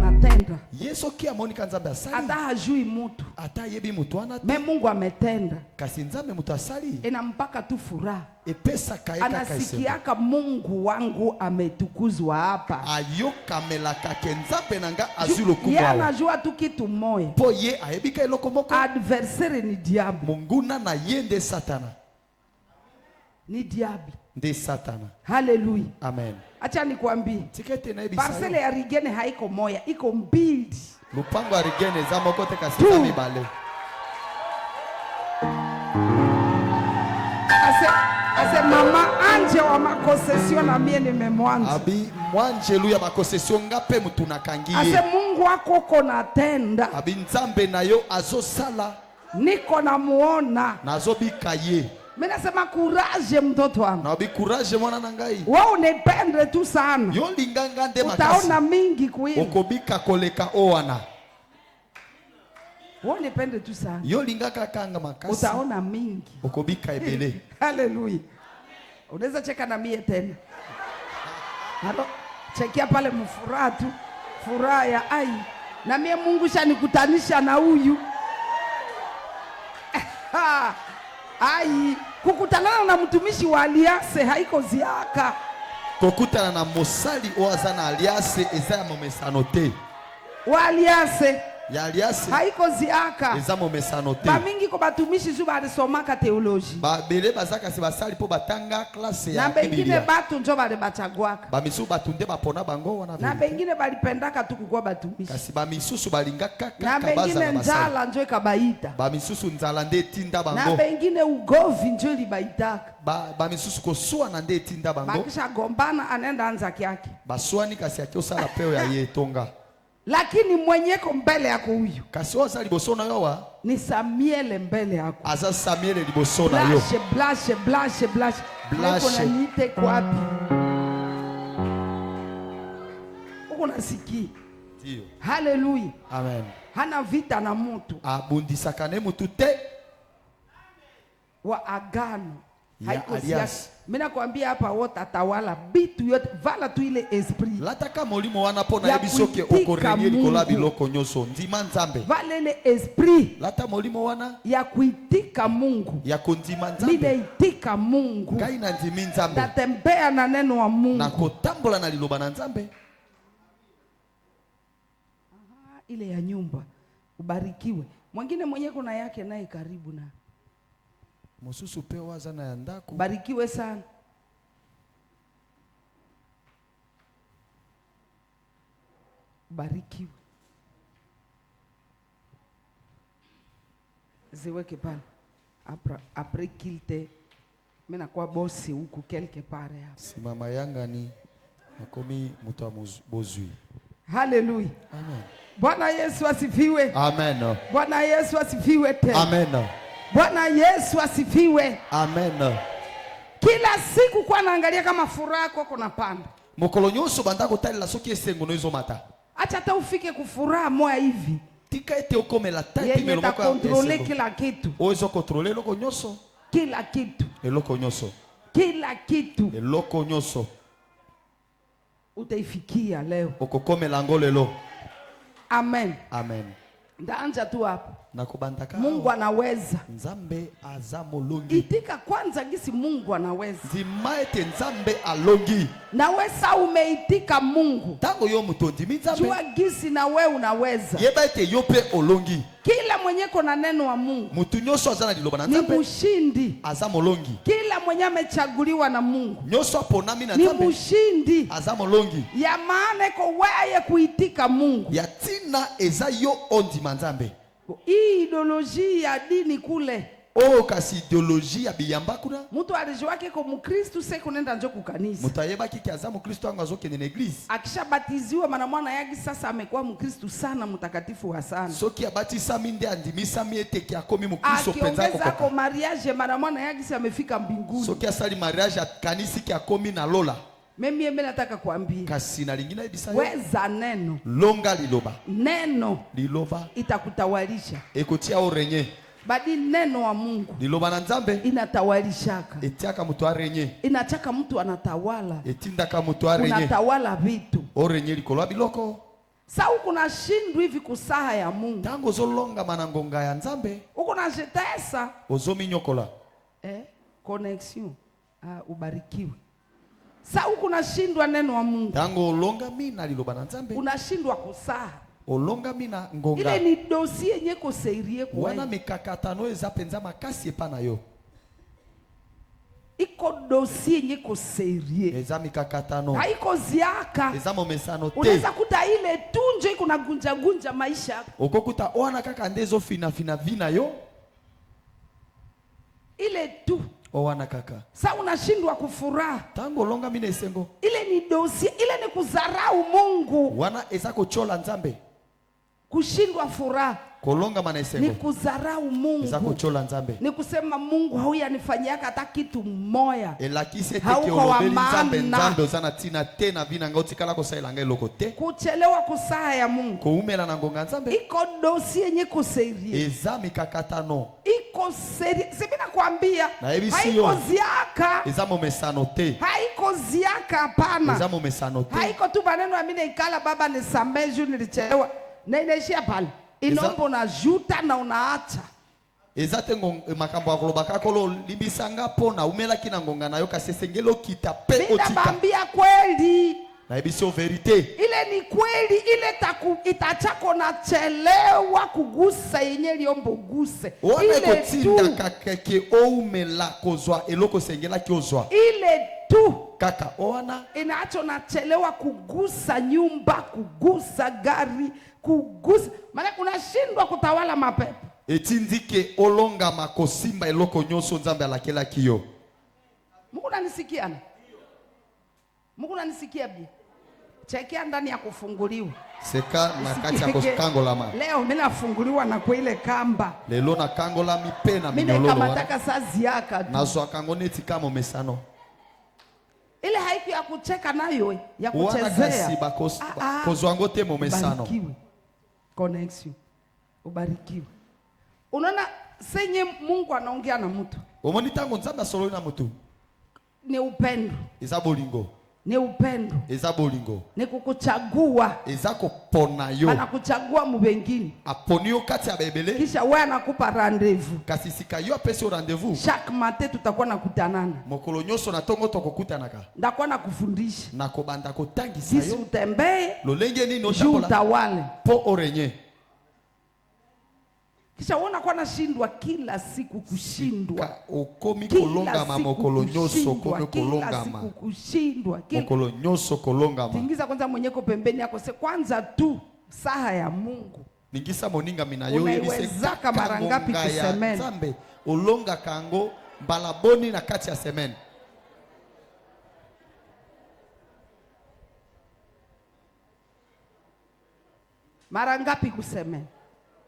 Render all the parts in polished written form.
anatenda. Yesu kia monika nzambe asali. Ata hajui mtu. Ata yebi mtu anate. Me Mungu ametenda. Kasi nzambe mtu asali. Inampaka tu furaha. Epesa kaeka kaisema. Anasikiaka Mungu wangu ametukuzwa hapa. Ayoka melaka kenzambe nanga azulo kubwa. Yeye anajua tu kitu moja. Po ye aebika iloko moko. Adversaire ni diable. Munguna na yende satana. Ni diable. Nde satana. Hallelujah. Amen. Acha nikwambie. Tikete na ebisa. Parcelle ya Rigene haiko moya, iko mbili. Lupango ya Rigene za mokote kasita mibale. Ase mama anje wa makosesio na mie nimemwanza. Abi mwanjelu ya makosesio ngape mtu nakangie. Ase Mungu wako kona tenda. Abi nzambe na yo azo sala. Niko na muona. Nazo bikaye. Mimi nasema courage mtoto wangu. Na obi courage mwana nangai. Wewe unipende tu sana. Yo linganga nde makasi. Utaona mingi kuini. Okobika koleka oana. Wewe unipende tu sana. Yo lingaka kanga makasi. Utaona mingi. Okobika ebele. Hallelujah. Unaweza cheka na mie tena. Halo, chekia pale mfuraha tu. Furaha ya ai. Na mie Mungu shanikutanisha na huyu. Ai, kukutana na mtumishi wa Aliase haiko ziaka. Kokutana na mosali oaza na Aliase eza ya momesano te. Wa Aliase ya Aliase haiko ziaka. eza momesano te. Ba mingi ko batumishi zu balisomaka teoloji. Ba bele bazaka si basali po batanga klase ya Biblia. Na bengine batu njo bale bachagwaka. Ba misu batunde bapona bango wana vile. Na bengine balipendaka tu kukua batumishi. Kasi ba misusu balingaka na bengine njala njo ikabaita. Ba misusu nzala nde tinda bango. Na bengine ugovi njo libaitaka. Ba misusu kosua na nde tinda bango. Bakisha gombana anenda anza kyake. Baswani kasi yake osala peo ya yetonga. Lakini mwenyeko mbele yako huyu. Kasi oza liboso na yowa. Ni Samuel mbele yako. Aza Samuel liboso na yo. Blashe. Uko na nite kwapi? Uko nasikia. Ndio. Hallelujah. Amen. Hana vita na mtu. Abundisaka ne mtu te. Wa agano. Haiko Alias. Mimi nakwambia hapa wote atawala bitu yote vala tu ile esprit. Lataka molimo wana pona ebisoke okorenye likola biloko nyoso ndima nzambe. Vala ile esprit. Lata molimo wana ya kuitika Mungu. Ya kundima nzambe. Mimi naitika Mungu. Ngai na ndimi nzambe. Natembea na neno wa Mungu. Na kotambola na liloba na nzambe. Ile ya nyumba ubarikiwe. Mwingine mwenye kuna yake naye karibu na Mususu pe waza na yandaku. Barikiwe sana. Barikiwe. Ziweke pale. Après kilte. Mena kwa bosi huku quelque part hapa. Si mama yanga ni makomi muta bozui. Hallelujah. Amen. Bwana Yesu asifiwe. Amen. Bwana Yesu asifiwe tena. Amen. Bwana Yesu asifiwe. Amen. Kila siku kwa naangalia kama furaha yako na panda. Mokolo nyonso bandako talela soki esengo no izomata. Acha hata ufike kufuraha moya hivi. Tika ete okomela tati melo moko contrôler kila kitu. Ozo contrôler loko nyonso. Kila kitu. Eloko nyonso. Kila kitu. Eloko nyonso. Utaifikia leo. Okokomela ngolelo. Amen. Amen. Ndaanza tu hapo. Nakubandaka. Mungu anaweza. Nzambe azamolongi. Itika kwanza gisi Mungu anaweza. Zimaete nzambe alongi. Na wesa umeitika Mungu. Tango yo mutondi nzambe. Jua gisi na we unaweza. Yeba ete yope olongi. Kila mwenye kona neno wa Mungu. Mutu nyoso azana liloba na nzambe. Ni mushindi. Azamolongi. Kila mwenye amechaguliwa na Mungu. Nyoso aponami na nzambe. Ni mushindi. Azamolongi. Ya maana iko weye kuitika Mungu. Ya tina eza yo ondi manzambe. Hii ideoloji ya dini kule. Oh kasi ideoloji ya biyamba kuna. Mtu alijiwake kwa Mkristo seko nenda njo kukanisa. Mutayeba kiki aza Mkristo angu azoke nene eglise. Akishabatiziwa mana mwana yagi sasa amekuwa Mkristo sana mtakatifu wa sana. Soki abatisa minde andimisa miete ki akomi Mkristo penza kokoka. Akiongeza kwa mariage mana mwana yagi si amefika mbinguni. Soki asali mariage kanisi ki akomi na lola. Mimi nataka kuambia. Kasi na lingine ibisa yo. Weza neno. Longa liloba. Neno. Liloba. Itakutawalisha. Ekotia orenye. Badi neno wa Mungu. Liloba na nzambe. Inatawalishaka. Etiaka mtu arenye. Inachaka mtu anatawala. Etindaka mtu arenye. Unatawala vitu. Orenye likolo biloko. Sa uko na shindu hivi kusaha ya Mungu. Tango zolonga manangonga ya Nzambe. Uko na jetesa. Ozomi nyokola. Connection. Ubarikiwe. Sa uko na shindwa neno wa Mungu. Tango olonga mina liloba na Nzambe. Unashindwa kusaha. Olonga mina ngonga. Ile ni dossier yenye ko serie kwa. Wana mikakatano eza penza makasi epa na yo. Iko dossier yenye ko serie. Eza mikakatano. Haiko ziaka. Eza momesano te. Unaweza kuta ile tunjo iko na gunja maisha yako. Okokuta wana kaka ndezo fina vina yo. Ile tu. Owana kaka. Sa unashindwa kufuraha. Tango longa mina esengo. Ile ni dossier, ile ni kudharau Mungu. Wana eza kuchola Nzambe. Kushindwa furaha. Kolonga mana esengo. Ni kudharau Mungu. Eza kuchola Nzambe. Ni kusema Mungu hauyanifanyaka hata kitu moya. Elakise teke olobeli Nzambe ozana tina te na vina ngoti kala ko sailanga eloko te. Kuchelewa kusaha ya Mungu. Koumela na ngonga Nzambe. Iko dossier yenye kuserie. Eza mikakatano. Iko serie. Sibina kuambia. Haiko ziaka. Eza momesano te. Haiko ziaka hapana. Eza momesano te. Haiko tu maneno ya mine ikala baba nisamehe juu nilichelewa. Na inaishia pale. Inombo na juta na unaacha. Eza tengo makambo akoloba kakolo limbisanga pona umela kina ngonga nayo kasesengelo kita pe otika. Bambia kweli. Na ebisio verite. Ile ni kweli, ile itachako na chelewa kugusa yenye liombo guse. Ile tu kakeke oumela kozwa eloko sengela kiozwa. Ile tu kaka oana inaacho na chelewa kugusa nyumba, kugusa gari, kugusa. Maana unashindwa kutawala mapepo. Etindike olonga makosimba eloko nyonso Nzambe alakela kiyo. Mungu ananisikia? Mungu ananisikia bi? Chekia ndani ya kufunguliwa. Seka na kati ya kukangola ma. Leo mimi nafunguliwa na kwa ile kamba. Lelo na kangola mipena minyololo. Mimi kama nataka sazi yaka tu. Nazo akangoneti kama mesano. Ile haiku ya kucheka nayo ya kuchezea. Kozwango te momesano. Ubarikiwe. Connection. Ubarikiwe. Unaona senye Mungu anaongea na mtu. Omoni tango Nzambe asolo na mtu. Ni upendo. Eza bolingo. Ni upendo. Eza bolingo. Ni kukuchagua. Eza kopona yo. Anakuchagua mu wengine. Aponio kati ya bebele. Kisha wewe anakupa rendezvous. Kasi sika yo apesi rendezvous. Chaque matin tutakuwa nakutanana. Mokolo nyoso na tongo tokokutanaka. Ndakuwa nakufundisha. Na kobanda kotangisa yo. Sisi utembee. Lolenge nini oshakola. Utawale. Po orenye. Kisha uona kwa nashindwa kila siku kushindwa. Ukomi kolonga ma mokolo nyoso komi kolonga ma. Kushindwa. Mokolo nyoso kolonga ma. Tingiza kwanza mwenyeko pembeni yako se kwanza tu saha ya Mungu. Ningisa moninga minayo yebiseka mara ngapi kusemeni. Nzambe olonga kango balaboni na kati ya semeni. Mara ngapi kusemeni?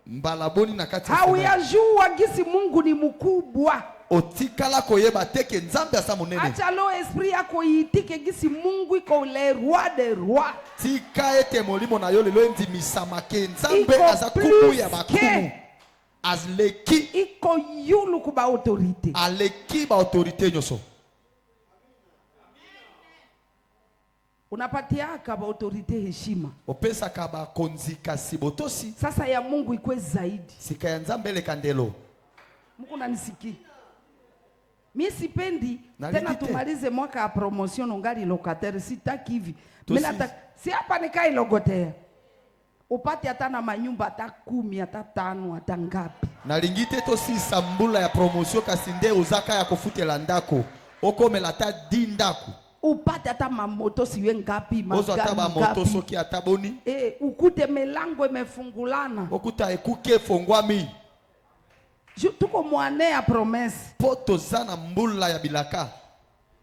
Mbalaboni na kati ya semeni. Hauyajua gisi Mungu ni mkubwa. Otikala koyeba teke Nzambe asa munene. Acha lo esprit yako yitike gisi Mungu iko le roi des rois. Tika ete molimo na yo lelo ndimisa make Nzambe aza kubu ya bakumu. Azleki iko yulu kuba autorité. Aleki ba autorité nyoso. Unapatiaka ba autorité heshima. Opesa kaba konzika sibotosi. Sasa ya Mungu ikwe zaidi. Sika ya Nzambe le kandelo. Mungu nanisikia. Mimi sipendi tena tumalize mwaka ya promotion ungali locataire sitaki hivi. Mimi nataka si hapa nikai logotea. Upate hata na manyumba hata 10 hata 5 hata ngapi. Na lingite to si sambula ya promotion kasinde uzaka ya kufutela ndako. Okomela ta dindaku. Upate hata mamoto siwe ngapi magari. Ozo hata mamoto soki ataboni. Ukute melango imefungulana. Okuta ekuke fongwami. Tuko mwane ya promesse. Poto zana mbula ya bilaka.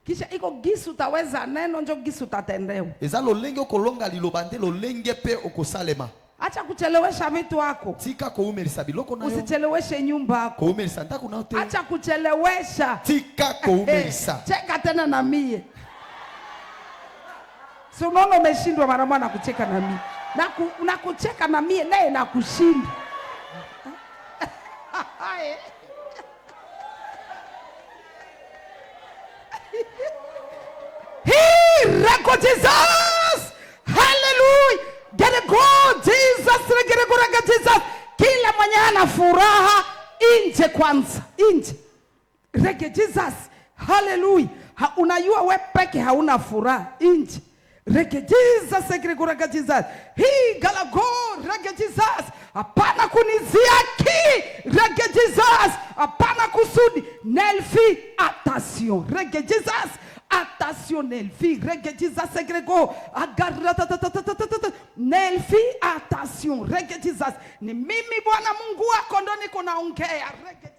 Kisha iko gisu utaweza neno njo gisu utatendewa. Eza lolenge okolonga lilobande lolenge pe okosalema. Acha kuchelewesha vitu wako. Tika koumelisa biloko nayo. Usicheleweshe nyumba yako. Koumelisa ndaku nayo te. Acha kuchelewesha. Tika koumelisa. Cheka tena na mie. Si unaona umeshindwa mara moja na kucheka na mie. Na kucheka na mie naye na kushinda. He record Jesus. Hallelujah. Get a God. na furaha nje kwanza, nje. Rege Jesus. Hallelujah. Unajua we peke hauna furaha nje. Rege Jesus, rege Jesus. Hii galago, rege Jesus. Hapana kuniziaki, rege Jesus. Hapana kusudi. Nelfi, attention. Rege Jesus. Attention, Nelfi. Rege Jesus, segrego. Nelfi, attention. Rege Jesus. Ni mimi Bwana Mungu wako ndo niko naongea. Rege